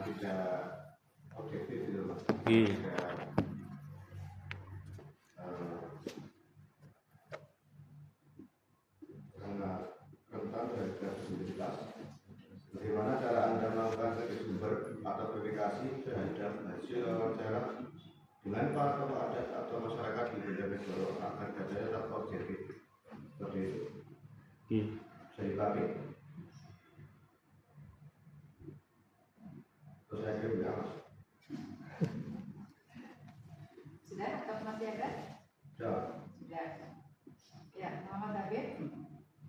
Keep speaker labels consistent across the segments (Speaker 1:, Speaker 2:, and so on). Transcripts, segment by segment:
Speaker 1: tidak objektif gitu Mas. Sangat rentan terhadap visibilitas. Bagaimana cara Anda melakukan sumber atau verifikasi terhadap hasil wawancara dengan para tokoh adat atau masyarakat di Bojonegoro agar datanya tetap objektif seperti itu? Bisa dipakai. Terus saya kira Mas.
Speaker 2: Sudah atau masih ada? Sudah. Ya, Muhammad David.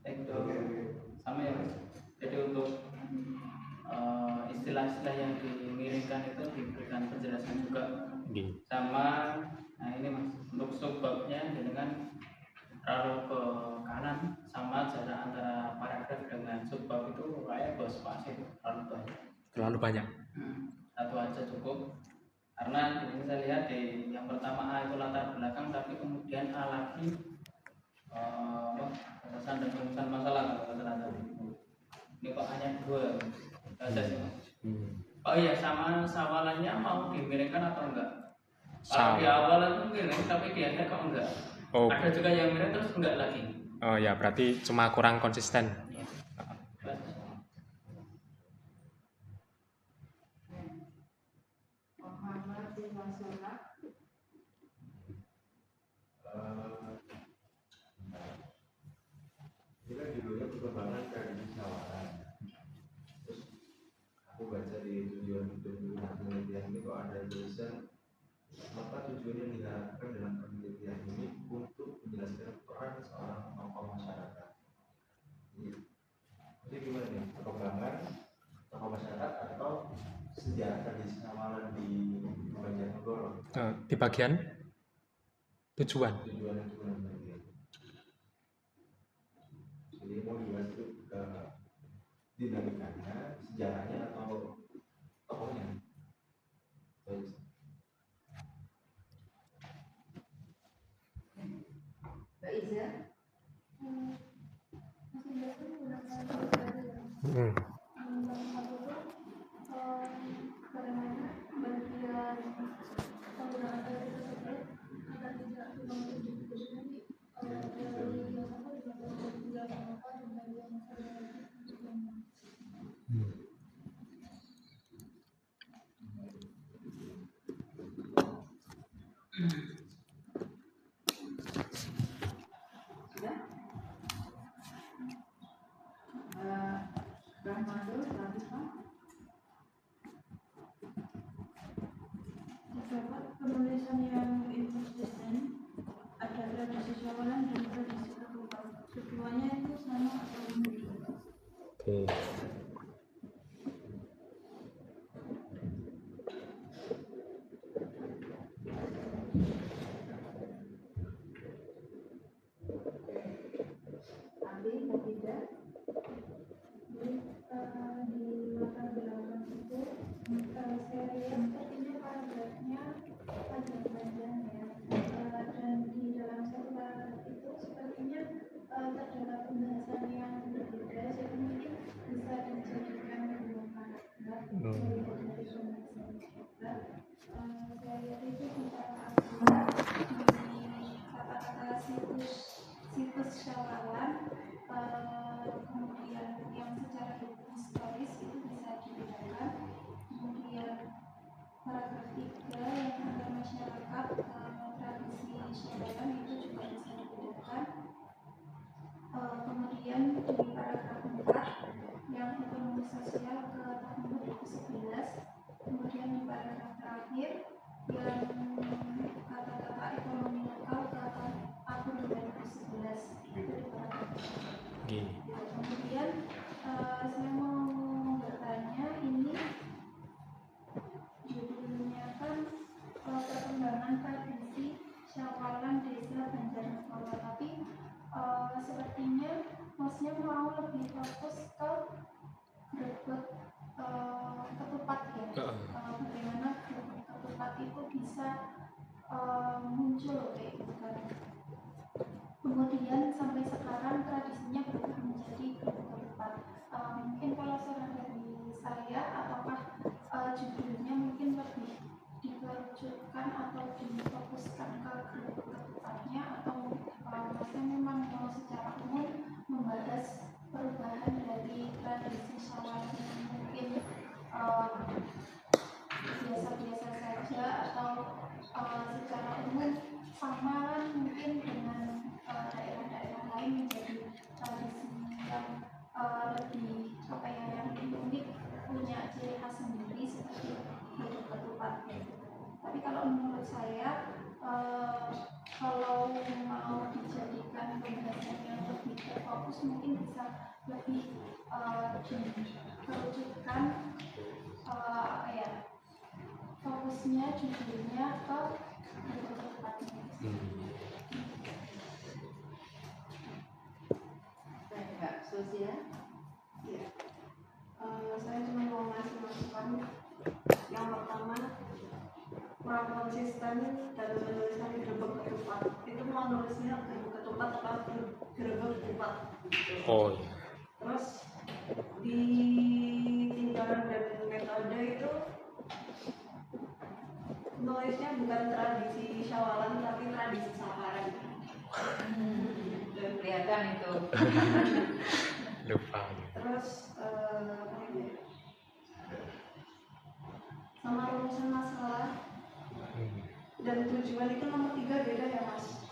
Speaker 3: Itu sama ya Mas. Jadi untuk istilah-istilah yang dimiringkan itu diberikan penjelasan juga sama. Nah ini Mas, untuk subbabnya dengan taruh ke kanan sama jarak antara paragraf dengan subbab itu kayak bos pas itu terlalu banyak. Satu aja cukup, karena ini saya lihat di yang pertama A itu latar belakang, tapi kemudian A lagi pesan dan perusahaan masalah kalau kata tadi. Ini kok hanya 2 saja sih Mas. Oh iya, sama sawalannya mau dimiringkan atau enggak? Kalau di awal itu miring, tapi di akhir kok enggak. Ada juga yang miring terus enggak lagi.
Speaker 4: Oh ya, berarti cuma kurang konsisten.
Speaker 1: Ini kan judulnya perkembangan tradisi sawalan. Terus aku baca di tujuan penelitian ini kok ada tulisan apa tujuannya diharapkan dalam penelitian ini untuk menjelaskan peran seorang tokoh masyarakat. Jadi gimana nih, perkembangan tokoh masyarakat atau sejarah tradisi sawalan di Bojonegoro?
Speaker 4: Di bagian tujuan.
Speaker 1: Jadi mau dibahas itu ke dinamikanya, sejarahnya atau tokohnya.
Speaker 2: Mbak Iza.
Speaker 5: Terdapat penulisan yang inkonsisten, ada tradisi sawalan dan tradisi ketupat. Keduanya itu sama atau berbeda? Di latar belakang itu saya lihat sepertinya paragrafnya panjang-panjang ya, dan di dalam satu paragraf itu sepertinya terdapat pembahasan yang berbeda, jadi mungkin bisa dijadikan 2 paragraf dari pembahasan juga. Saya lihat itu secara akurat di kata-kata situs sawalan, kemudian yang secara historis itu bisa dibedakan, kemudian paragraf 3 yang tentang masyarakat, tradisi sawalan itu juga bisa dibedakan, kemudian di paragraf 4 yang ekonomi sosial ke tahun 2011, kemudian di paragraf terakhir yang kata-kata ekonomi lokal ke tahun 2011 itu di paragraf 4. Kemudian saya mau bertanya, ini judulnya kan perkembangan tradisi sawalan desa Banjarnegara, tapi sepertinya maksudnya mau lebih fokus ke grebek ketupat ya. Bagaimana grebek ketupat itu bisa muncul kayak gitu kan. Kemudian sampai sekarang tradisinya berubah menjadi grebek ketupat. Mungkin kalau saran dari saya, apakah juga secara umum membahas perubahan dari tradisi syawal yang mungkin biasa-biasa saja atau secara umum sama mungkin dengan daerah-daerah lain menjadi tradisi yang lebih yang unik, punya ciri khas sendiri seperti bentuk ketupat. Tapi kalau menurut saya kalau mau dijadikan pembahasan yang lebih terfokus mungkin bisa lebih dikerucutkan fokusnya judulnya ke bentuk ketupatnya.
Speaker 2: Baik, Mbak Sosial.
Speaker 6: Ya. Saya cuma mau ngasih masukan. Yang pertama, kurang konsisten dalam menuliskan gerbek ketupat. Itu mau nulisnya gerbek ketupat atau gerbek ketupat.
Speaker 4: Oh.
Speaker 6: Terus di tindakan dan metode itu nulisnya bukan tradisi syawalan tapi tradisi saparan.
Speaker 2: Kelihatan itu.
Speaker 4: Lupa.
Speaker 6: Terus sama rumusan masalah dan tujuan itu nomor 3 beda ya Mas.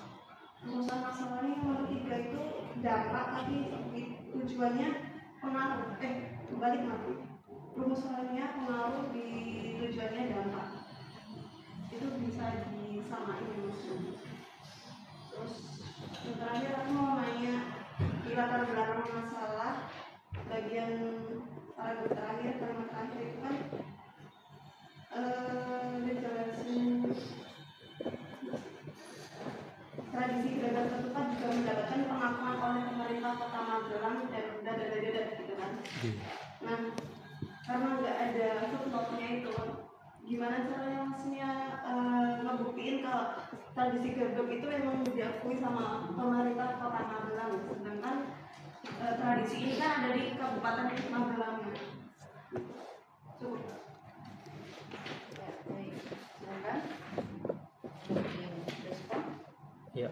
Speaker 6: Rumusan masalahnya nomor 3 itu dampak tapi tujuannya pengaruh. Balik lagi. Rumusannya pengaruh di tujuannya dampak. Itu bisa disamain maksudnya. Terus yang terakhir aku mau nanya di latar belakang masalah bagian paragraf terakhir, kalimat terakhir itu kan dijelasin tradisi gerbek ketupat juga mendapatkan pengakuan oleh pemerintah Kota Magelang dan gitu kan. Nah, karena nggak ada footnote-nya itu, gimana caranya maksudnya ngebuktiin kalau tradisi gerbek itu memang diakui sama pemerintah Kota Magelang, sedangkan tradisi ini kan ada di Kabupaten Magelang. Cukup.
Speaker 2: Ya, baik. Silakan. Mungkin respon.
Speaker 4: Ya.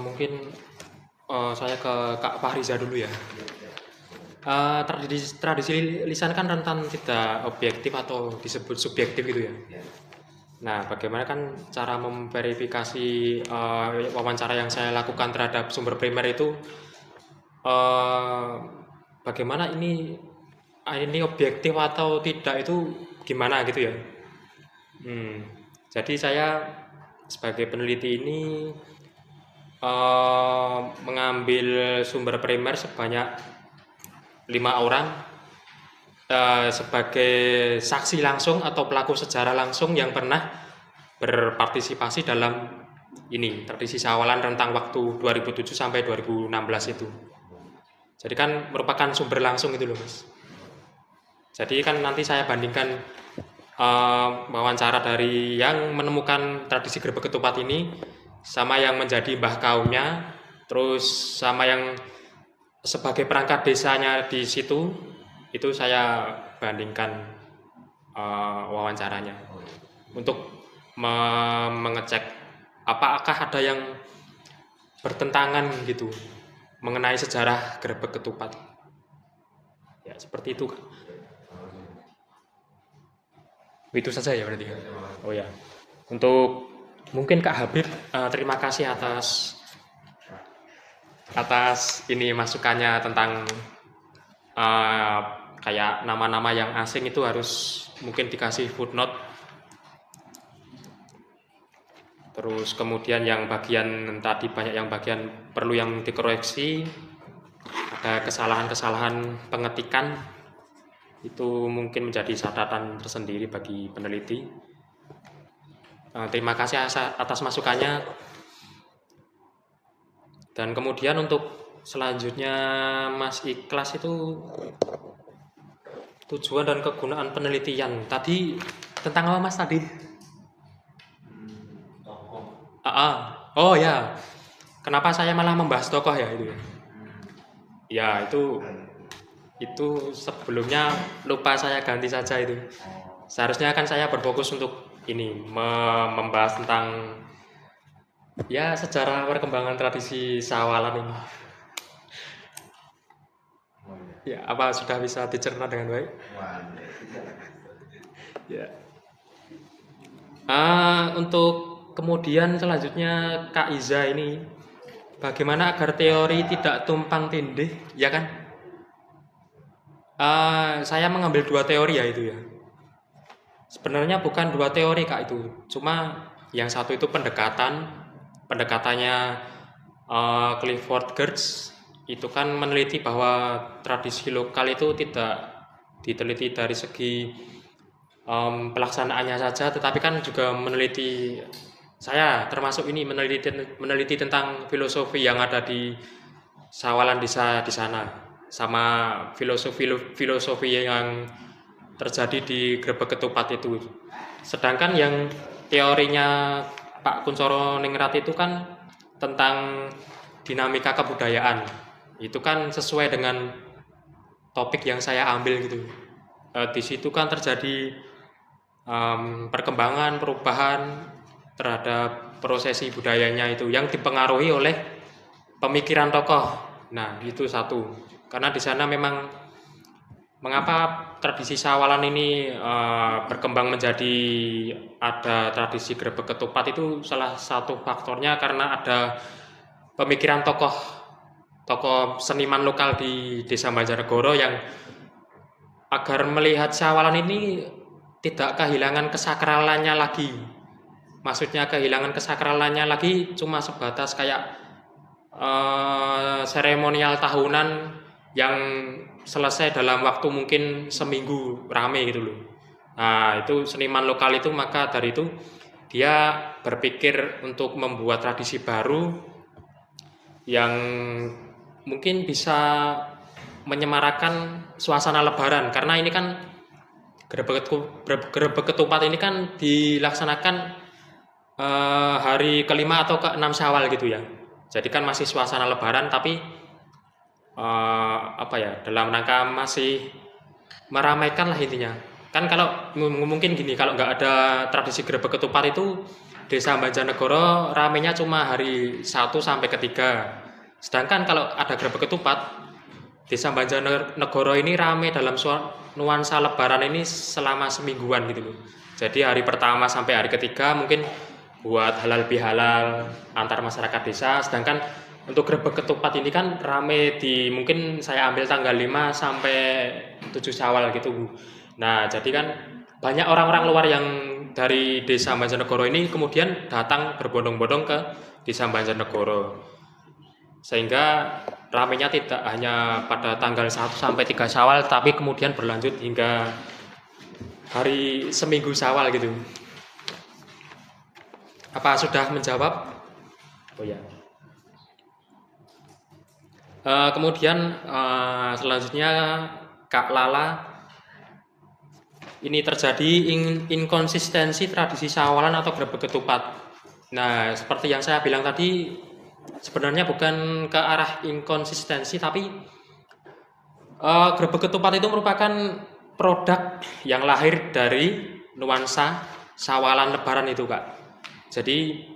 Speaker 4: Mungkin saya ke Kak Fahriza dulu ya. Tradisi lisan kan rentan tidak objektif atau disebut subjektif gitu ya. Nah, bagaimana kan cara memverifikasi wawancara yang saya lakukan terhadap sumber primer itu, bagaimana ini objektif atau tidak itu gimana gitu ya. Jadi saya sebagai peneliti ini mengambil sumber primer sebanyak 5 orang sebagai saksi langsung atau pelaku sejarah langsung yang pernah berpartisipasi dalam ini tradisi syawalan rentang waktu 2007 sampai 2016 itu. Jadi kan merupakan sumber langsung itu loh Mas. Jadi kan nanti saya bandingkan wawancara dari yang menemukan tradisi gerbek ketupat ini sama yang menjadi mbah kaumnya, terus sama yang sebagai perangkat desanya di situ, itu saya bandingkan wawancaranya untuk mengecek apakah ada yang bertentangan gitu mengenai sejarah gerbek ketupat. Ya seperti itu. Itu saja ya berarti. Oh ya. Untuk mungkin Kak Habib, terima kasih atas ini masukannya tentang kayak nama-nama yang asing itu harus mungkin dikasih footnote. Terus kemudian yang bagian tadi banyak yang bagian perlu yang dikoreksi, ada kesalahan-kesalahan pengetikan, itu mungkin menjadi catatan tersendiri bagi peneliti. Terima kasih atas masukannya. Dan kemudian untuk selanjutnya Mas Ikhlas itu tujuan dan kegunaan penelitian. Tadi tentang apa Mas tadi? Oh ya. Kenapa saya malah membahas tokoh ya itu? Ya itu sebelumnya lupa saya ganti saja itu. Seharusnya kan saya berfokus untuk ini membahas tentang ya sejarah perkembangan tradisi sawalan ini. Ya, apa sudah bisa dicerna dengan baik? Ya. Untuk kemudian selanjutnya Kak Iza ini, bagaimana agar teori tidak tumpang tindih, ya kan? Saya mengambil 2 teori ya itu ya. Sebenarnya bukan 2 teori Kak itu, cuma yang satu itu pendekatannya Clifford Geertz itu kan meneliti bahwa tradisi lokal itu tidak diteliti dari segi pelaksanaannya saja, tetapi kan juga meneliti, saya termasuk ini meneliti tentang filosofi yang ada di sawalan desa di sana, sama filosofi yang terjadi di Grebeg Ketupat itu. Sedangkan yang teorinya Pak Kuncoro Ningrat itu kan tentang dinamika kebudayaan. Itu kan sesuai dengan topik yang saya ambil gitu. Di situ kan terjadi perkembangan, perubahan terhadap prosesi budayanya itu yang dipengaruhi oleh pemikiran tokoh. Nah, itu satu. Karena di sana memang mengapa tradisi sawalan ini berkembang menjadi ada tradisi Grebeg Ketupat itu salah satu faktornya karena ada pemikiran tokoh seniman lokal di Desa Banjarnegara yang agar melihat sawalan ini tidak kehilangan kesakralannya lagi. Maksudnya kehilangan kesakralannya lagi cuma sebatas kayak seremonial tahunan yang selesai dalam waktu mungkin seminggu rame gitu loh. Nah, itu seniman lokal itu, maka dari itu dia berpikir untuk membuat tradisi baru yang mungkin bisa menyemarakan suasana lebaran, karena ini kan Grebeg Ketupat ini kan dilaksanakan hari kelima atau ke-6 Syawal gitu ya. Jadi kan masih suasana lebaran, tapi dalam rangka masih meramaikan lah intinya. Kan kalau mungkin gini, kalau nggak ada tradisi Grebeg Ketupat itu Desa Banjarnegara ramenya cuma hari 1 sampai ke 3. Sedangkan kalau ada Grebeg Ketupat, Desa Banjarnegara ini rame dalam nuansa lebaran ini selama semingguan gitu loh. Jadi hari pertama sampai hari ketiga mungkin buat halal bihalal antar masyarakat desa, sedangkan untuk Grebeg Ketupat ini kan rame mungkin saya ambil tanggal 5 sampai 7 Syawal gitu. Nah, jadi kan banyak orang-orang luar yang dari Desa Banjarnegara ini kemudian datang berbondong-bondong ke Desa Banjarnegara. Sehingga ramenya tidak hanya pada tanggal 1 sampai 3 Syawal, tapi kemudian berlanjut hingga hari seminggu Syawal gitu. Apa sudah menjawab? Oh ya. Kemudian selanjutnya Kak Lala, ini terjadi inkonsistensi tradisi sawalan atau Grebeg Ketupat. Nah, seperti yang saya bilang tadi, sebenarnya bukan ke arah inkonsistensi, tapi Grebeg Ketupat itu merupakan produk yang lahir dari nuansa sawalan lebaran itu, Kak. Jadi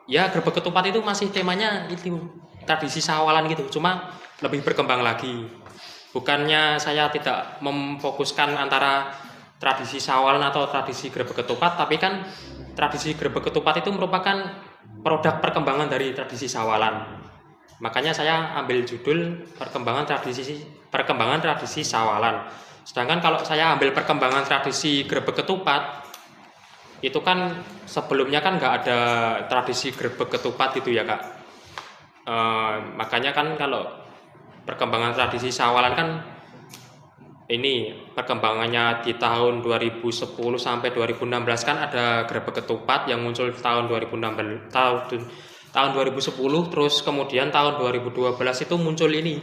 Speaker 4: ya Grebeg Ketupat itu masih temanya itu tradisi sawalan gitu, cuma lebih berkembang lagi. Bukannya saya tidak memfokuskan antara tradisi sawalan atau tradisi Grebeg Ketupat, tapi kan tradisi Grebeg Ketupat itu merupakan produk perkembangan dari tradisi sawalan. Makanya saya ambil judul perkembangan tradisi sawalan. Sedangkan kalau saya ambil perkembangan tradisi Grebeg Ketupat, itu kan sebelumnya kan nggak ada tradisi Grebeg Ketupat gitu ya, Kak. Makanya kan kalau perkembangan tradisi sawalan kan ini perkembangannya di tahun 2010 sampai 2016 kan ada Grebeg Ketupat yang muncul tahun 2016 tahun 2010, terus kemudian tahun 2012 itu muncul ini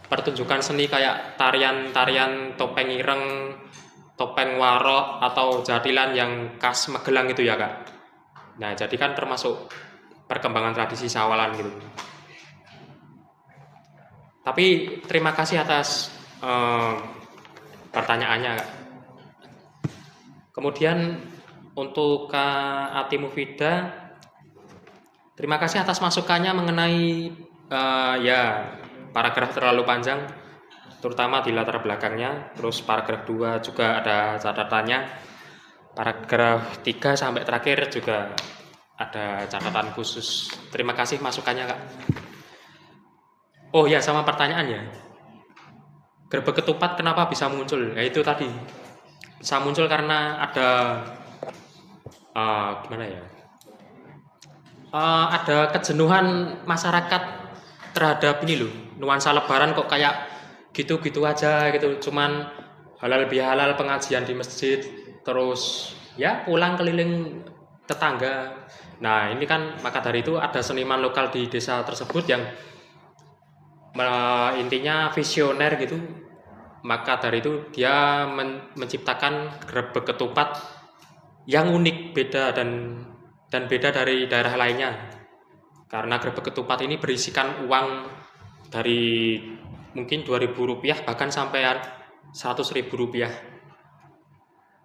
Speaker 4: pertunjukan seni kayak tarian topeng ireng, topeng warok atau jatilan yang khas Magelang itu ya, Kak. Nah, jadi kan termasuk perkembangan tradisi sawalan gitu. Tapi terima kasih atas pertanyaannya, Kak. Kemudian untuk Kak Ati Mufida, terima kasih atas masukannya mengenai ya paragraf terlalu panjang, terutama di latar belakangnya. Terus paragraf 2 juga ada catatannya. Paragraf 3 sampai terakhir juga ada catatan khusus. Terima kasih masukannya, Kak. Oh ya, sama pertanyaannya. Gerbek ketupat kenapa bisa muncul? Ya itu tadi. Bisa muncul karena ada gimana ya? Ada kejenuhan masyarakat terhadap ini loh, nuansa lebaran kok kayak gitu-gitu aja gitu, cuman halal bihalal pengajian di masjid, terus ya pulang keliling tetangga. Nah ini kan maka dari itu ada seniman lokal di desa tersebut yang intinya visioner gitu, maka dari itu dia menciptakan gerbek ketupat yang unik, beda dan beda dari daerah lainnya. Karena gerbek ketupat ini berisikan uang dari mungkin Rp2.000 bahkan sampai Rp100.000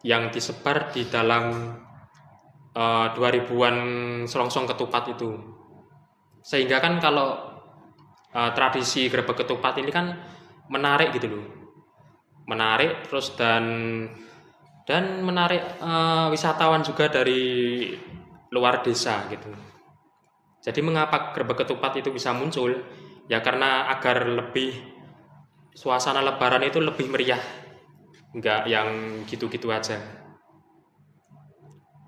Speaker 4: yang disebar di dalam 2000-an selongsong ketupat itu. Sehingga kan kalau tradisi gerbek ketupat ini kan menarik gitu loh. Menarik terus dan menarik wisatawan juga dari luar desa gitu. Jadi mengapa gerbek ketupat itu bisa muncul? Ya karena agar lebih suasana lebaran itu lebih meriah, enggak yang gitu-gitu aja.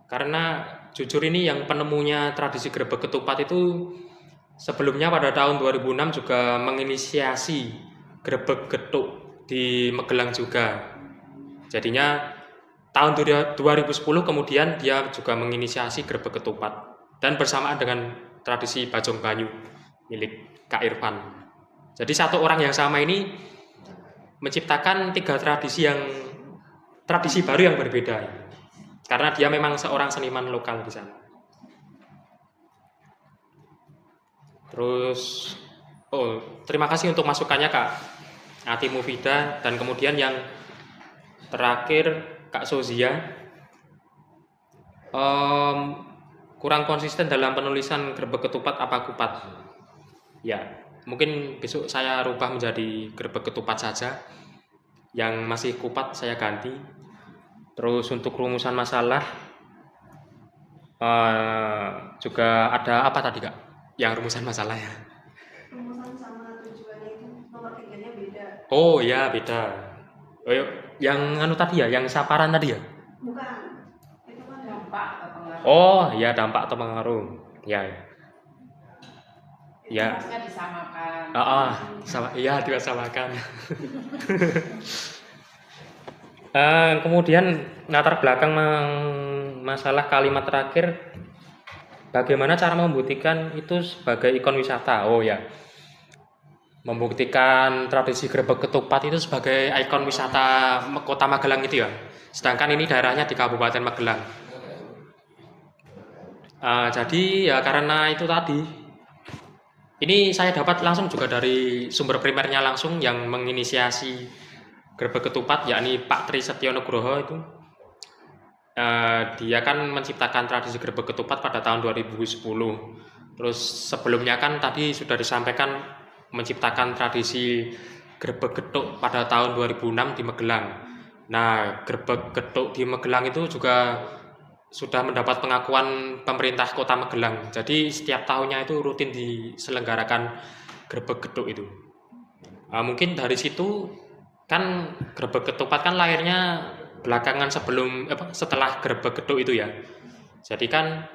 Speaker 4: Karena jujur ini yang penemunya tradisi gerbek ketupat itu sebelumnya pada tahun 2006 juga menginisiasi gerbek getuk di Magelang juga. Jadinya tahun 2010 kemudian dia juga menginisiasi gerbek ketupat dan bersamaan dengan tradisi Bajong Banyu milik Kak Irfan. Jadi satu orang yang sama ini menciptakan 3 tradisi baru yang berbeda. Karena dia memang seorang seniman lokal di sana. Terus terima kasih untuk masukannya Kak Ati Mufida, dan kemudian yang terakhir Kak Sozia, kurang konsisten dalam penulisan gerbek ketupat apa kupat? Ya, mungkin besok saya rubah menjadi gerbek ketupat saja. Yang masih kupat saya ganti. Terus untuk rumusan masalah juga ada apa tadi Kak? Yang rumusan masalahnya?
Speaker 6: Rumusan sama tujuannya itu nomor 3-nya beda.
Speaker 4: Oh ya beda. Yang anu tadi ya, yang saparan tadi ya?
Speaker 6: Bukan. Itu kan
Speaker 2: Dampak atau pengaruh?
Speaker 4: Oh ya, dampak atau pengaruh. Ya.
Speaker 2: Itu
Speaker 4: Ya.
Speaker 2: harusnya disamakan.
Speaker 4: Iya disamakan. Kemudian latar belakang masalah kalimat terakhir, bagaimana cara membuktikan itu sebagai ikon wisata? Oh ya, membuktikan tradisi gerbek ketupat itu sebagai ikon wisata kota Magelang itu ya. Sedangkan ini daerahnya di Kabupaten Magelang. Jadi ya karena itu tadi, ini saya dapat langsung juga dari sumber primernya langsung yang menginisiasi gerbek ketupat, yakni Pak Tri Setyo Nugroho itu. Dia kan menciptakan tradisi gerbek ketupat pada tahun 2010. Terus sebelumnya kan tadi sudah disampaikan menciptakan tradisi gerbek getuk pada tahun 2006 di Magelang. Nah, gerbek getuk di Magelang itu juga sudah mendapat pengakuan pemerintah Kota Magelang. Jadi setiap tahunnya itu rutin diselenggarakan gerbek getuk itu. Mungkin dari situ kan gerbek ketupat kan lahirnya belakangan setelah gerbek getuk itu ya. Jadi kan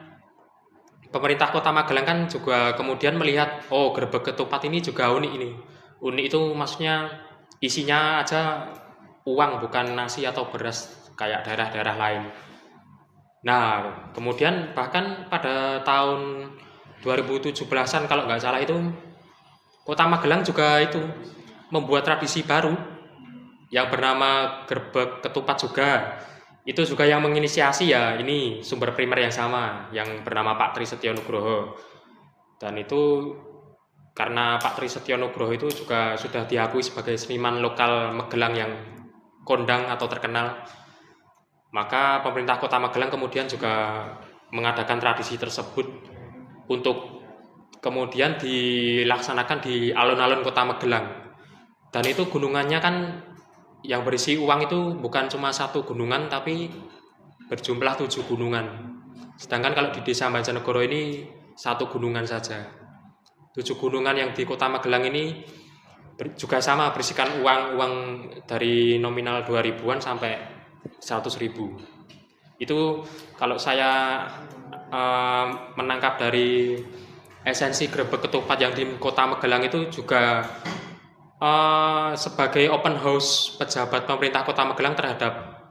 Speaker 4: pemerintah Kota Magelang kan juga kemudian melihat, oh gerbek ketupat ini juga unik ini. Unik itu maksudnya isinya aja uang, bukan nasi atau beras kayak daerah-daerah lain. Nah, kemudian bahkan pada tahun 2017-an kalau nggak salah itu Kota Magelang juga itu membuat tradisi baru yang bernama gerbek ketupat juga. Itu juga yang menginisiasi ya, ini sumber primer yang sama yang bernama Pak Tri Setyo Nugroho. Dan itu karena Pak Tri Setyo Nugroho itu juga sudah diakui sebagai seniman lokal Magelang yang kondang atau terkenal. Maka pemerintah Kota Magelang kemudian juga mengadakan tradisi tersebut untuk kemudian dilaksanakan di alun-alun Kota Magelang. Dan itu gunungannya kan yang berisi uang itu bukan cuma satu gunungan tapi berjumlah 7 gunungan. Sedangkan kalau di Desa Banjarnegara ini satu gunungan saja. 7 gunungan yang di Kota Magelang ini juga sama berisikan uang dari nominal 2000-an sampai 100.000. Itu kalau saya menangkap dari esensi grebek ketupat yang di Kota Magelang itu juga sebagai open house pejabat pemerintah Kota Magelang terhadap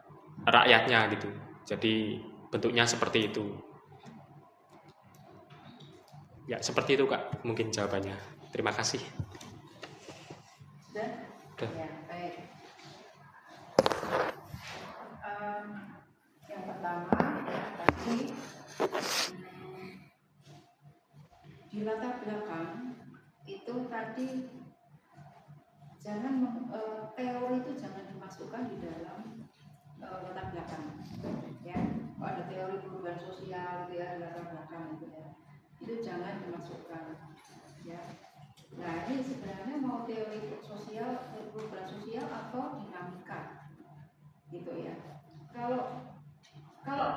Speaker 4: rakyatnya gitu. Jadi bentuknya seperti itu. Ya seperti itu Kak, mungkin jawabannya. Terima kasih.
Speaker 2: Sudah?
Speaker 4: Sudah.
Speaker 2: Ya, baik. Yang pertama tadi di latar belakang itu tadi jangan teori itu jangan dimasukkan di dalam latar belakang, ya. Kalau ada teori perubahan sosial gitu ya di latar belakang itu jangan dimasukkan, ya. Nah ini sebenarnya mau teori sosial, perubahan sosial atau dinamika, gitu ya. Kalau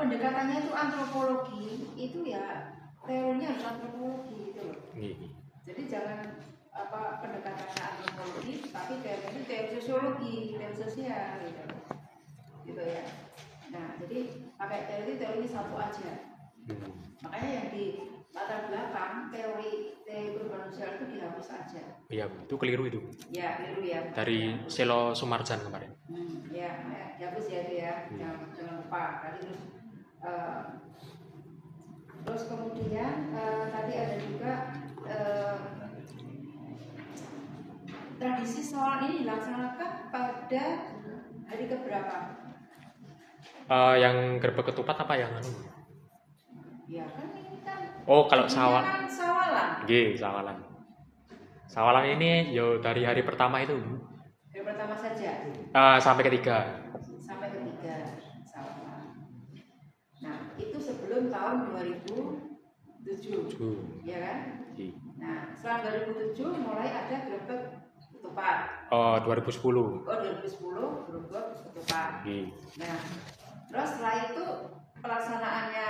Speaker 2: pendekatannya itu antropologi, itu ya teorinya harus antropologi gitu loh. Jadi jangan pendekatannya antropologi, tapi teori itu teori sosiologi, teori sosial gitu ya. Nah jadi pakai teori satu aja. Makanya yang di latar belakang teori perubahan sosial itu dihapus saja.
Speaker 4: Iya, itu keliru itu.
Speaker 2: Ya keliru ya.
Speaker 4: Dari Selo Sumarjan kemarin.
Speaker 2: Ya dihapus ya itu ya. Jangan lupa. Terus kemudian tadi ada juga tradisi sholat ini dilaksanakan pada hari keberapa?
Speaker 4: Yang grebek ketupat apa yang anu?
Speaker 2: Ya kan ini kan.
Speaker 4: Oh kalau
Speaker 2: sawal. Kan sawalan.
Speaker 4: Nggih, sawalan. Sawalan ini yo dari hari pertama itu.
Speaker 2: Hari pertama saja.
Speaker 4: Sampai ketiga.
Speaker 2: Sampai ketiga sawalan. Nah itu sebelum tahun 2007. Ya kan? Nah setelah 2007 mulai ada grebek ketupat.
Speaker 4: 2010.
Speaker 2: 2010 grebek ketupat. Nah terus setelah itu pelaksanaannya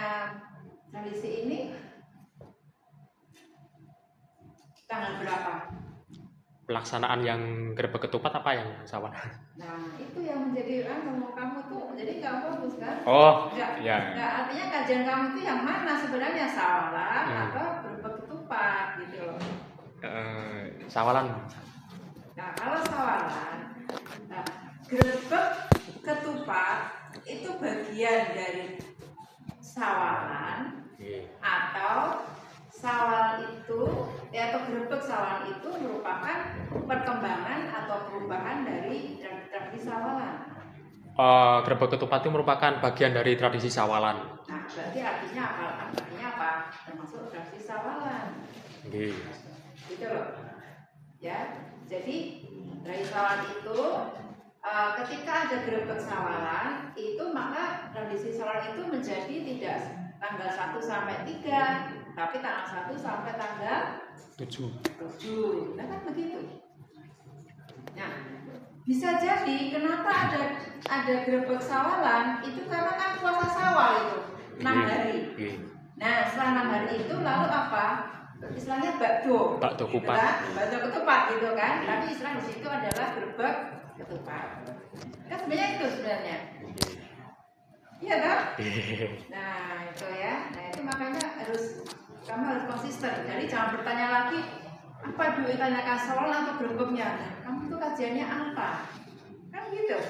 Speaker 2: tradisi ini tanggal berapa?
Speaker 4: Pelaksanaan yang grebek ketupat apa yang sawalan?
Speaker 2: Nah itu yang menjadi kamu tuh jadi nggak fokus kan?
Speaker 4: Ya.
Speaker 2: Nggak, artinya kajian kamu itu yang mana sebenarnya sawalan atau grebek ketupat gitu loh?
Speaker 4: Sawalan.
Speaker 2: Nah kalau sawalan, grebek ketupat itu bagian dari sawalan atau sawal itu atau grebek sawal itu merupakan perkembangan atau perubahan dari tradisi sawalan.
Speaker 4: Grebek ketupat itu merupakan bagian dari tradisi sawalan.
Speaker 2: Nah berarti artinya apa? Termasuk tradisi sawalan. Gitu loh. Ya, jadi dari sawalan itu ketika ada grebek sawalan itu maka tradisi sawalan itu menjadi tidak tanggal 1 sampai 3 tapi tanggal 1 sampai tanggal 7. Nah kan begitu. Nah bisa jadi kenapa ada grebek sawalan itu karena kan puasa sawal itu 6 hari. Nah setelah 6 hari itu lalu apa? Istilahnya bakdo
Speaker 4: ketupat.
Speaker 2: Bakdo ketupat gitu kan. Tapi istilah di situ adalah grebek ketupat. Kan sebenarnya itu sebenarnya. Iya kan? Nah itu ya. Nah itu makanya kamu harus konsisten. Jadi jangan bertanya lagi apa dulu tanyakan soal atau grebeknya. Kamu itu kajiannya apa? Kan gitu.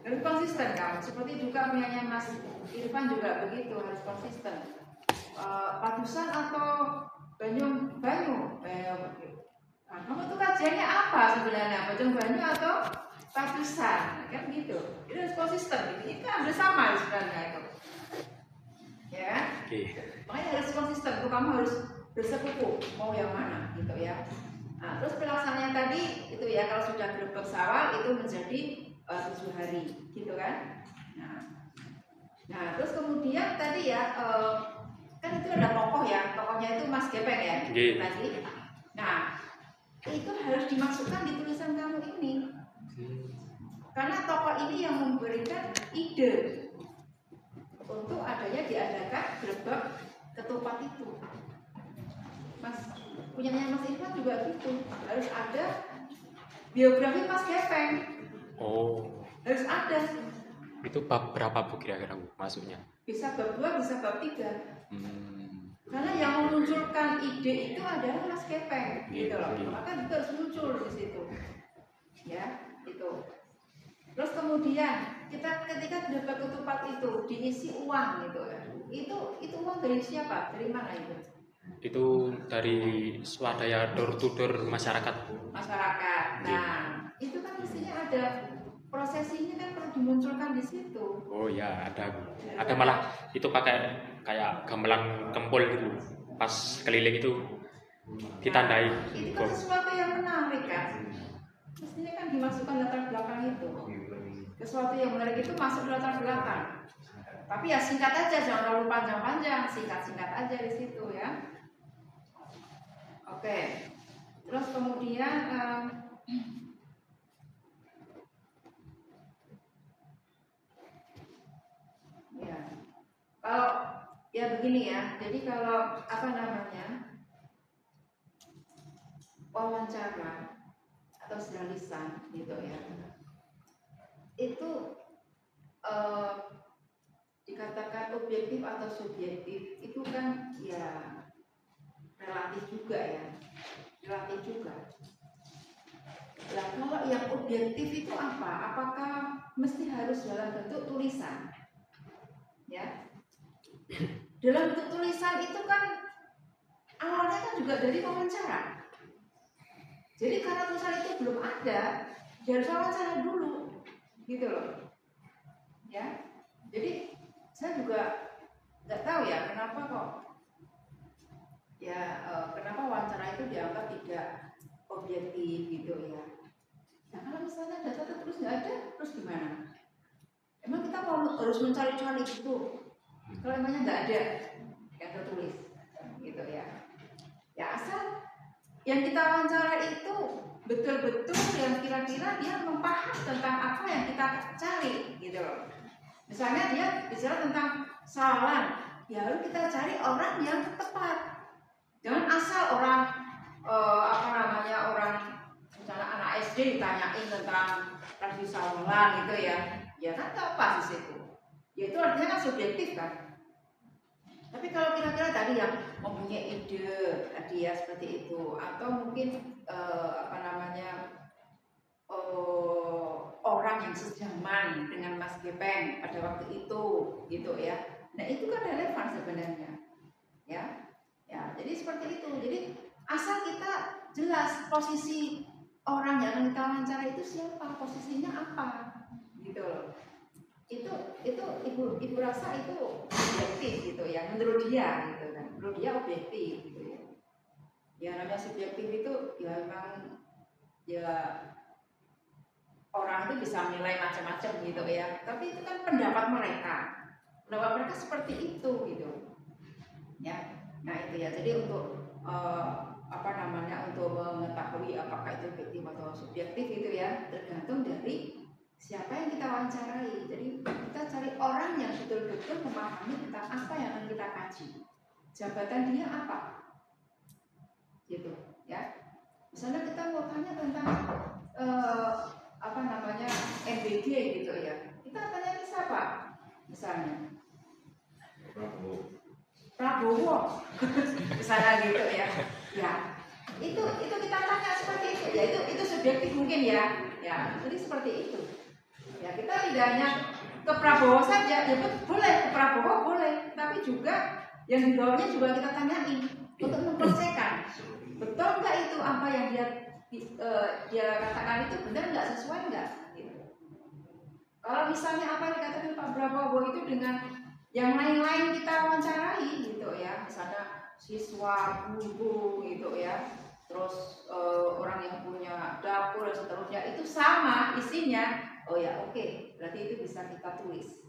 Speaker 2: Harus konsisten kamu. Seperti juga punyanya Mas Irfan juga begitu, harus konsisten. Padusan atau banyu. Nah, kamu itu kajiannya apa sebenarnya? Banyu atau padusan? Kan gitu. Itu harus konsisten. Itu hampir sama sebenarnya itu. Ya. Makanya harus konsisten. Itu kamu harus bersekufu mau yang mana gitu ya. Nah, terus pelaksanaannya tadi itu ya kalau sudah grebek sawal itu menjadi 7 hari gitu kan. Nah, Nah, terus kemudian tadi ya, kan itu ada tokoh ya, tokohnya itu Mas Gepeng ya,
Speaker 4: Nggih.
Speaker 2: tadi. Nah, itu harus dimasukkan di tulisan kamu ini, karena tokoh ini yang memberikan ide untuk diadakan gerbek ketupat itu. Mas, punyanya Mas Irfan juga gitu, harus ada biografi Mas Gepeng.
Speaker 4: Oh,
Speaker 2: Harus ada.
Speaker 4: itu bab berapa Bu kira-kira Bu masuknya?
Speaker 2: Bisa bab 2, bisa bab 3. Karena yang memunculkan ide itu adalah Mas Gepeng, gitu loh. Maka juga harus muncul di situ. Ya, itu. Terus kemudian kita ketika gerbek ketupat itu diisi uang gitu ya. Itu uang dari siapa? Dari mana itu?
Speaker 4: Itu dari swadaya door to door masyarakat.
Speaker 2: Masyarakat. Nah, itu kan mestinya ada prosesinya, kan perlu dimunculkan di situ.
Speaker 4: Oh ya, ada malah itu pakai kayak gamelan kempul gitu. Pas keliling itu ditandai.
Speaker 2: Nah, itu kan sesuatu yang menarik kan. Mestinya kan dimasukkan latar belakang itu. Sesuatu yang menarik itu masuk di latar belakang. Tapi ya singkat aja, jangan terlalu panjang-panjang, singkat-singkat aja di situ ya. Oke. Terus kemudian ya, kalau ya begini ya. Jadi kalau apa namanya, wawancara atau sidang lisan gitu ya, itu dikatakan objektif atau subjektif itu kan ya relatif juga ya, relatif juga. Nah, kalau yang objektif itu apa? Apakah mesti harus dalam bentuk tulisan? Ya, dalam bentuk tulisan itu kan awalnya kan juga dari wawancara. Jadi karena tulisan itu belum ada, harus wawancara dulu, gitu loh. Ya, jadi saya juga nggak tahu ya kenapa kok ya kenapa wawancara itu dianggap tidak objektif gitu ya. Nah kalau misalnya data terus nggak ada, terus gimana? Emang kita harus mencari-cari gitu? Kalau emangnya nggak ada yang tertulis, gitu ya. Ya asal yang kita wawancara itu betul-betul yang kira-kira dia memaham tentang apa yang kita cari, gitu loh. Misalnya dia bicara tentang sawalan, ya lalu kita cari orang yang tepat. Jangan asal orang orang misalnya anak SD ditanyain tentang tradisi sawalan gitu ya. Ya kan nggak pas di situ. Ya itu artinya kan subjektif kan. Tapi kalau kira-kira tadi yang mempunyai ide tadi ya seperti itu, atau mungkin orang yang sejaman dengan Mas Gepeng pada waktu itu, gitu ya. Nah itu kan relevan sebenarnya, ya. Ya, jadi seperti itu. Jadi asal kita jelas posisi orang yang akan kita wawancara itu siapa, posisinya apa, gitu loh. Itu ibu rasa itu objektif gitu ya, menurut dia gitu kan. Menurut dia objektif gitu ya. Ya namanya subjektif itu ya memang ya orang itu bisa menilai macam-macam gitu ya. Tapi itu kan pendapat mereka. Pendapat mereka seperti itu gitu. Ya. Nah itu ya. Jadi untuk untuk mengetahui apakah itu objektif atau subjektif itu ya tergantung dari siapa yang kita wawancarai. Jadi kita cari orang yang betul-betul memahami tentang apa yang akan kita kaji. Jabatan dia apa? Gitu ya. Misalnya kita mau tanya tentang MBG gitu ya. Kita tanya ke siapa? Misalnya Prabowo. Misalnya gitu ya. Ya. Itu kita tanya seperti itu. Ya itu subjektif mungkin ya. Ya, jadi seperti itu. Ya, kita tidak hanya ke Prabowo saja, ya boleh ke Prabowo boleh, tapi juga yang di bawahnya juga kita tanyain untuk mempercayai betul nggak itu apa yang dia katakan itu benar nggak, sesuai nggak gitu. Kalau misalnya apa yang dikatakan Pak Prabowo itu dengan yang lain-lain kita wawancarai gitu ya, misalnya siswa, guru gitu ya, terus orang yang punya dapur dan seterusnya itu sama isinya, oh ya oke, berarti itu bisa kita tulis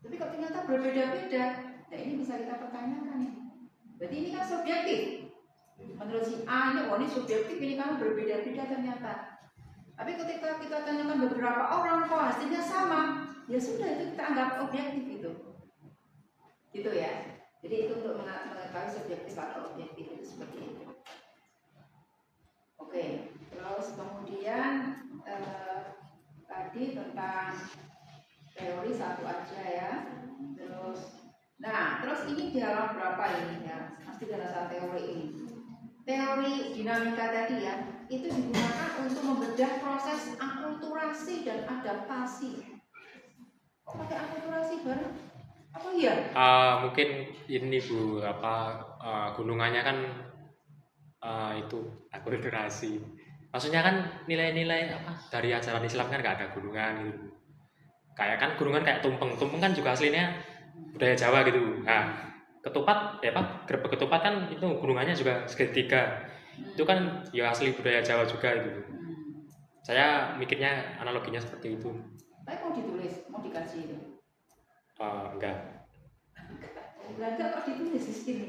Speaker 2: Tapi kalau ternyata berbeda-beda, nah ini bisa kita pertanyakan. Berarti ini kan subjektif. Menurut si A ini subjektif, ini kan berbeda-beda ternyata. Tapi ketika kita tanyakan beberapa orang kok hasilnya sama, ya sudah itu kita anggap objektif itu. Gitu ya. Jadi itu untuk mengetahui subjektif atau objektif itu seperti itu. Oke, terus kemudian tadi tentang teori satu aja ya. Terus ini di halaman berapa ini ya? Pasti dasar teori ini. Teori dinamika tadi ya, itu digunakan untuk membedah proses akulturasi dan adaptasi. Kok pakai akulturasi bareng? Apa iya?
Speaker 4: Mungkin ini Bu, gunungannya kan itu akulturasi. Maksudnya kan nilai-nilai dari ajaran Islam kan nggak ada gunungan gitu. Kayak kan gunungan kayak tumpeng kan juga aslinya budaya Jawa gitu. Nah, ketupat gerbek ketupat kan itu gunungannya juga segitiga. Itu kan ya asli budaya Jawa juga itu. Saya mikirnya analoginya seperti itu.
Speaker 2: Tapi mau ditulis, mau dikasih itu?
Speaker 4: Enggak.
Speaker 2: Enggak kok ditulis di sini.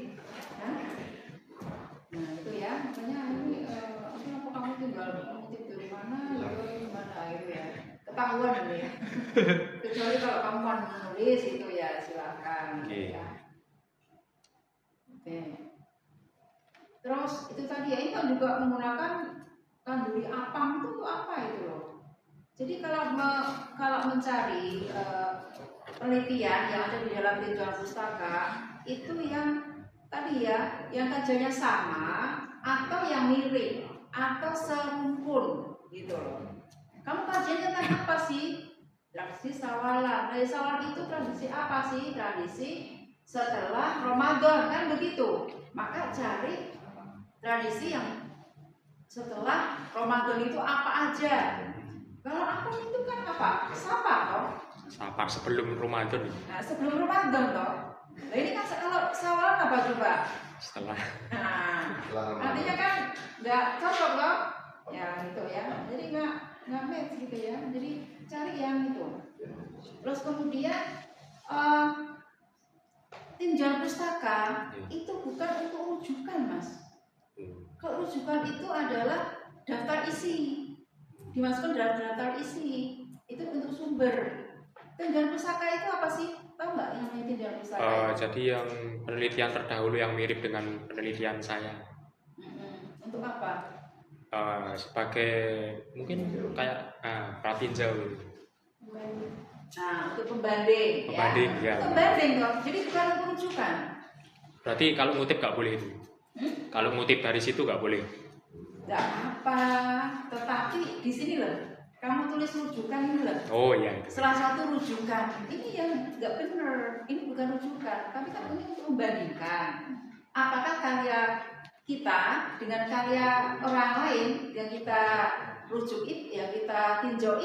Speaker 2: Nah itu ya, makanya ini apa kamu tinggal mengutip dari mana, dari mana itu ya. Ketahuan ini ya. Kecuali kalau kamu mau menulis itu ya silakan. Ya. Oke. Terus itu tadi ya, ini kan juga menggunakan kanduri apam itu untuk apa itu loh. Jadi kalau mencari penelitian yang ada di dalam tinjauan pustaka itu yang tadi ya, yang kajiannya sama atau yang mirip atau serumpun gitu loh. Kamu kajiannya tentang apa sih? Tradisi sawalan. Tradisi sawalan itu tradisi apa sih? Tradisi setelah Ramadan kan begitu. Maka cari tradisi yang setelah Ramadan itu apa aja. Kalau aku itu kan apa? Sapa toh?
Speaker 4: Sapa sebelum Ramadan.
Speaker 2: Nah, sebelum Ramadan toh. Nah, ini kan kalau sawalan apa coba?
Speaker 4: Setelah.
Speaker 2: Nah, artinya kan nggak cocok loh. Ya gitu ya. Jadi nggak match gitu ya. Jadi cari yang itu. Terus kemudian tinjauan pustaka itu bukan untuk rujukan, Mas. Kalau rujukan itu adalah daftar isi, dimasukkan dalam daftar isi, itu untuk sumber. Tinjauan pustaka itu apa sih? Tahu nggak yang namanya tinjauan pustaka?
Speaker 4: Jadi yang penelitian terdahulu yang mirip dengan penelitian saya.
Speaker 2: Untuk apa?
Speaker 4: Sebagai mungkin kayak pratinjau gitu.
Speaker 2: Nah, untuk pembanding ya. Pembanding dong. Jadi bukan untuk rujukan.
Speaker 4: Berarti kalau ngutip nggak boleh itu. Kalau ngutip dari situ nggak boleh.
Speaker 2: Nggak apa, tetapi di sini loh, kamu tulis rujukan ini loh.
Speaker 4: Oh iya.
Speaker 2: Salah satu rujukan ini yang nggak benar, ini bukan rujukan, tapi kan ini untuk membandingkan. Apakah karya kita dengan karya orang lain yang kita rujuk itu, yang kita tinjau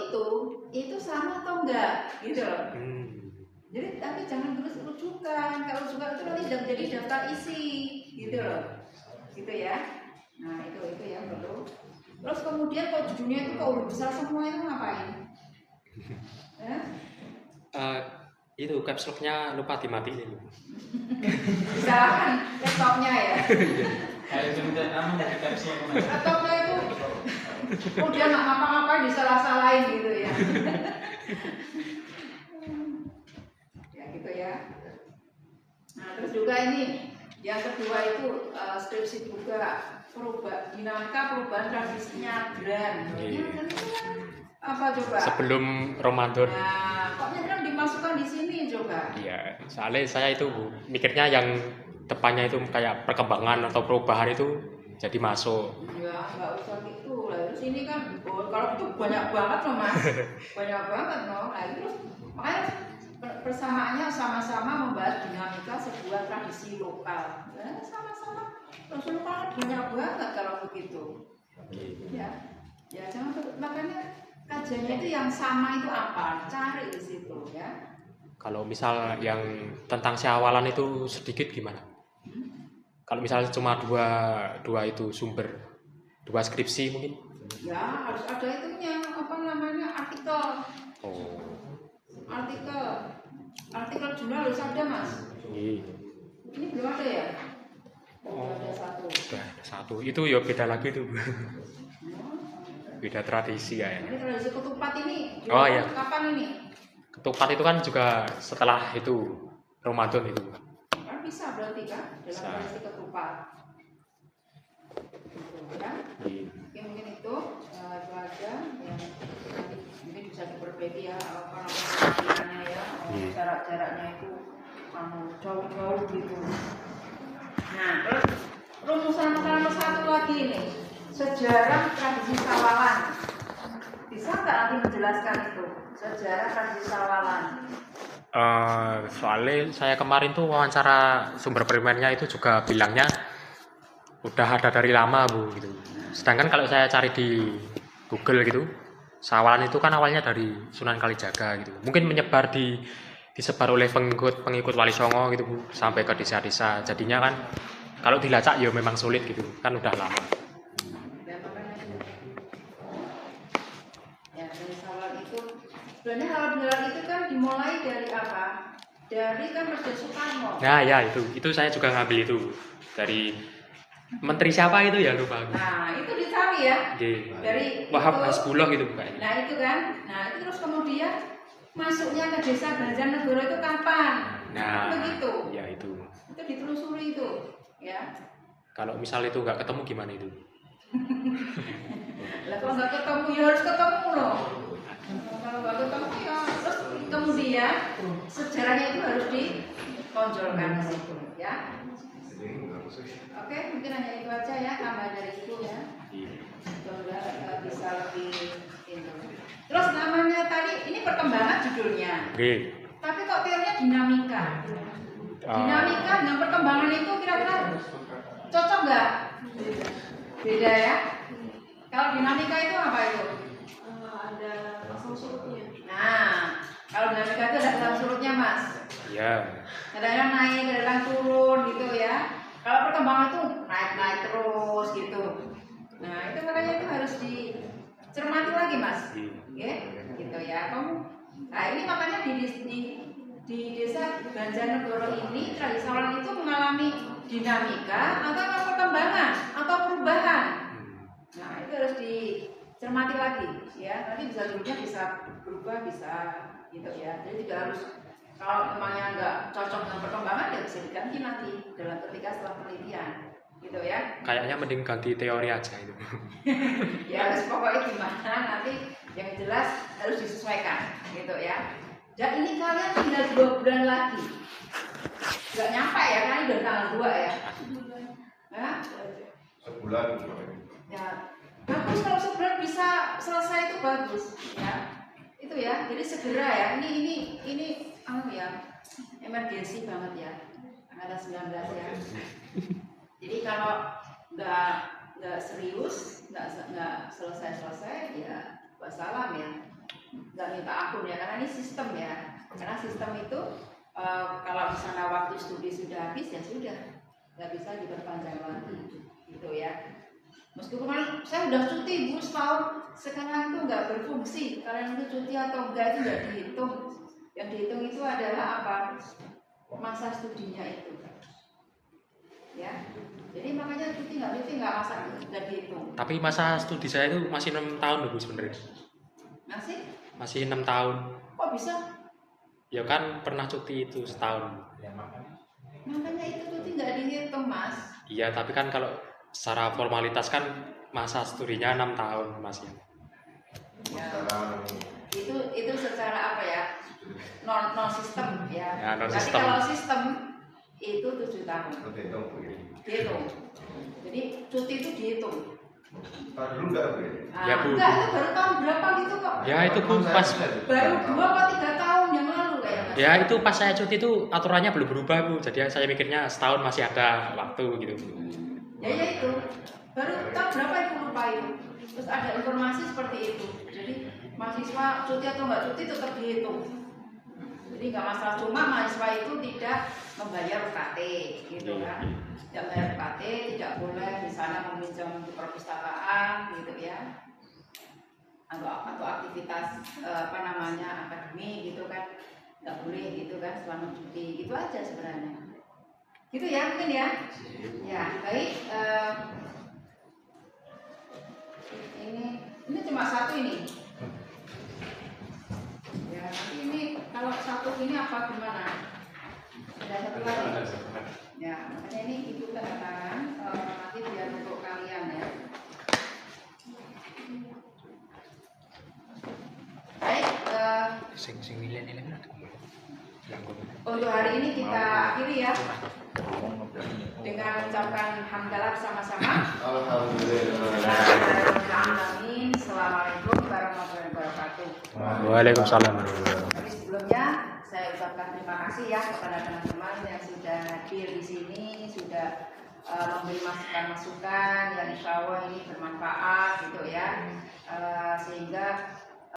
Speaker 2: itu sama atau enggak, gitu loh. Jadi tapi jangan tulis rujukan, kalau rujukan itu nanti jadi daftar isi, gitu loh. Gitu ya. Nah itu ya perlu. Terus kemudian kalau judulnya itu kok udah besar semua itu ngapain?
Speaker 4: Itu caps lock-nya lupa dimatiin.
Speaker 2: Disalahkan laptopnya ya.
Speaker 3: Itu minta nama dari caps lock.
Speaker 2: Laptopnya itu udah nggak ngapa-ngapain disalah-salahin gitu ya. Ya gitu ya. Nah terus juga ini yang kedua itu skripsi juga dinamika perubahan tradisinya Nyadran. Nyadran itu kan apa coba?
Speaker 4: Sebelum Ramadan.
Speaker 2: Nah, kok Nyadran dimasukkan di sini coba?
Speaker 4: Iya, soalnya saya itu mikirnya yang depannya itu kayak perkembangan atau perubahan itu jadi masuk.
Speaker 2: Ya nggak usah gitu lah. Terus ini kan kalau itu banyak banget loh Mas, banyak banget loh. Nah terus makanya persamaannya sama-sama membahas dinamika sebuah tradisi lokal. Ya, sama-sama. Tradisi lokal banyak banget kalau begitu. Ya jangan makanya kajiannya itu yang sama itu apa? Cari di situ ya.
Speaker 4: Kalau misal yang tentang syawalan itu sedikit gimana? Kalau misalnya cuma dua itu sumber, dua skripsi mungkin?
Speaker 2: Ya harus ada itunya apa namanya artikel.
Speaker 4: Oh.
Speaker 2: Artikel. Artikel jurnal harus ada mas.
Speaker 4: Nggih.
Speaker 2: Ini belum ada ya?
Speaker 4: Oh,
Speaker 2: Ada satu.
Speaker 4: udah ada satu. Itu ya beda lagi tuh. Beda tradisi ya.
Speaker 2: Ini tradisi ketupat ini.
Speaker 4: Oh, iya.
Speaker 2: Kapan ini?
Speaker 4: Ketupat itu kan juga setelah itu Ramadan itu.
Speaker 2: Kan bisa berarti kan dalam
Speaker 4: Bisa.
Speaker 2: tradisi ketupat. Gitu, ya.
Speaker 4: Nggih.
Speaker 2: Oke, mungkin itu aja yang nanti mungkin bisa diperbaiki ya apa namanya ya jarak-jaraknya itu jauh-jauh gitu. Nah, terus rumusan nomor satu lagi ini sejarah tradisi sawalan. Bisa nggak nanti menjelaskan itu sejarah tradisi sawalan?
Speaker 4: Soalnya saya kemarin tuh wawancara sumber primernya itu juga bilangnya udah ada dari lama Bu gitu. Sedangkan kalau saya cari di Google gitu, sawalan itu kan awalnya dari Sunan Kalijaga gitu. Mungkin menyebar disebar oleh pengikut Wali Songo gitu Bu, sampai ke desa-desa. Jadinya kan kalau dilacak ya memang sulit gitu, kan udah lama.
Speaker 2: Ya, dari sawalan itu sebenarnya sawalan itu kan dimulai dari apa? Dari kan Presiden Soekarno.
Speaker 4: Nah ya itu saya juga ngambil itu dari menteri siapa itu ya lupa aku.
Speaker 2: Nah, itu dicari ya.
Speaker 4: Oke.
Speaker 2: Dari
Speaker 4: Wahab
Speaker 2: itu,
Speaker 4: Hasbullah gitu kayaknya.
Speaker 2: nah itu kan. Nah, itu terus kemudian masuknya ke desa Banjarnegara itu kapan?
Speaker 4: Nah,
Speaker 2: Begitu.
Speaker 4: ya itu.
Speaker 2: Itu ditelusuri itu, ya.
Speaker 4: Kalau misal itu nggak ketemu gimana itu?
Speaker 2: Lah kalau nggak ketemu ya harus ketemu loh. Kalau nggak ketemu ya terus kemudian sejarahnya itu harus ditonjolkan di situ, ya. Oke, mungkin hanya itu aja ya, tambah dari itu ya. Semoga bisa lebih itu. Terus namanya tadi ini perkembangan judulnya.
Speaker 4: Oke.
Speaker 2: Tapi kok teorinya dinamika. Dinamika dengan perkembangan itu kira-kira cocok nggak? Beda ya. Kalau dinamika itu apa itu?
Speaker 6: Ada pasang surutnya.
Speaker 2: Nah, kalau dinamika itu ada pasang surutnya mas.
Speaker 4: Ya.
Speaker 2: Kadang-kadang naik, kadang-kadang turun gitu ya. Kalau perkembangan itu naik-naik terus gitu. Nah itu makanya itu harus dicermati lagi mas, ya, gitu ya. Nah ini makanya di desa Banjarnegara ini tradisi sawalan itu mengalami dinamika atau perkembangan atau perubahan. Nah itu harus dicermati lagi, ya. Nanti bisa dulunya bisa berubah, bisa gitu ya. Jadi tidak harus kalau memangnya nggak cocok dengan perkembangan ya bisa diganti nanti dalam ketika setelah penelitian, gitu ya.
Speaker 4: Kayaknya mending ganti teori aja itu.
Speaker 2: Ya harus pokoknya gimana nanti yang jelas harus disesuaikan, gitu ya. Dan ini kalian tinggal 2 bulan lagi, nggak nyampe ya kan udah tanggal 2 ya. Nah,
Speaker 1: Sebulan.
Speaker 2: ya bagus kalau sebulan bisa selesai itu bagus, ya. Itu ya, jadi segera ya. Ini ya emergensi banget ya, angkatan 19 ya. Jadi kalau nggak serius, nggak selesai ya wassalam ya, nggak minta ampun ya, karena ini sistem ya. Karena sistem itu kalau misalnya waktu studi sudah habis ya sudah, nggak bisa diperpanjang lagi gitu ya. Meskipun saya udah cuti Bu setahun, sekarang itu nggak berfungsi. Kalian itu cuti atau enggak itu nggak dihitung. Yang dihitung itu adalah apa? Masa studinya itu. Ya. Jadi makanya cuti nggak dihitung.
Speaker 4: Tapi masa studi saya itu masih 6 tahun loh Bu sebenarnya. Masih 6 tahun.
Speaker 2: Kok bisa?
Speaker 4: Ya kan pernah cuti itu setahun.
Speaker 2: Makanya itu cuti nggak dihitung Mas.
Speaker 4: Iya, tapi kan kalau secara formalitas kan masa studinya 6 tahun Mas ya.
Speaker 2: Ya. Itu secara apa ya? Non sistem ya.
Speaker 4: Ya, non
Speaker 2: Tapi
Speaker 4: sistem.
Speaker 2: kalau sistem itu 7 tahun. Dihitung. Jadi cuti itu dihitung.
Speaker 1: Kalau dulu enggak Bu.
Speaker 4: Ya, Bu.
Speaker 2: Enggak, itu baru tahun berapa gitu kok.
Speaker 4: Ya itu Bu pas
Speaker 2: Baru 2 atau 3 tahun yang lalu kayaknya.
Speaker 4: ya itu pas saya cuti itu aturannya belum berubah Bu. Jadi saya mikirnya setahun masih ada waktu gitu.
Speaker 2: Ya itu. Baru tahun berapa itu lupa itu. Terus ada informasi seperti itu. Jadi mahasiswa cuti atau enggak cuti tetap dihitung. Jadi nggak masalah, cuma mahasiswa itu tidak membayar UKT gitu kan. Tidak bayar UKT, tidak boleh di sana meminjam di perpustakaan gitu ya. Atau aktivitas akademi gitu kan. nggak boleh gitu kan selama cuti, itu aja sebenarnya. Gitu ya mungkin ya. Ya baik. Ini cuma satu ini. Ya tapi ini kalau satu ini apa gimana? Ada satu lagi. Ya makanya ini ibu katakan nanti biar untuk kalian ya. Baik. Untuk hari ini kita akhiri ya dengan mengucapkan hamdalah bersama-sama.
Speaker 1: Alhamdulillah.
Speaker 2: Amin. Assalamualaikum warahmatullahi wabarakatuh.
Speaker 4: Waalaikumsalam.
Speaker 2: Tapi sebelumnya saya ucapkan terima kasih ya kepada teman-teman yang sudah hadir di sini, sudah memberi masukan-masukan yang insya Allah ini bermanfaat gitu ya, sehingga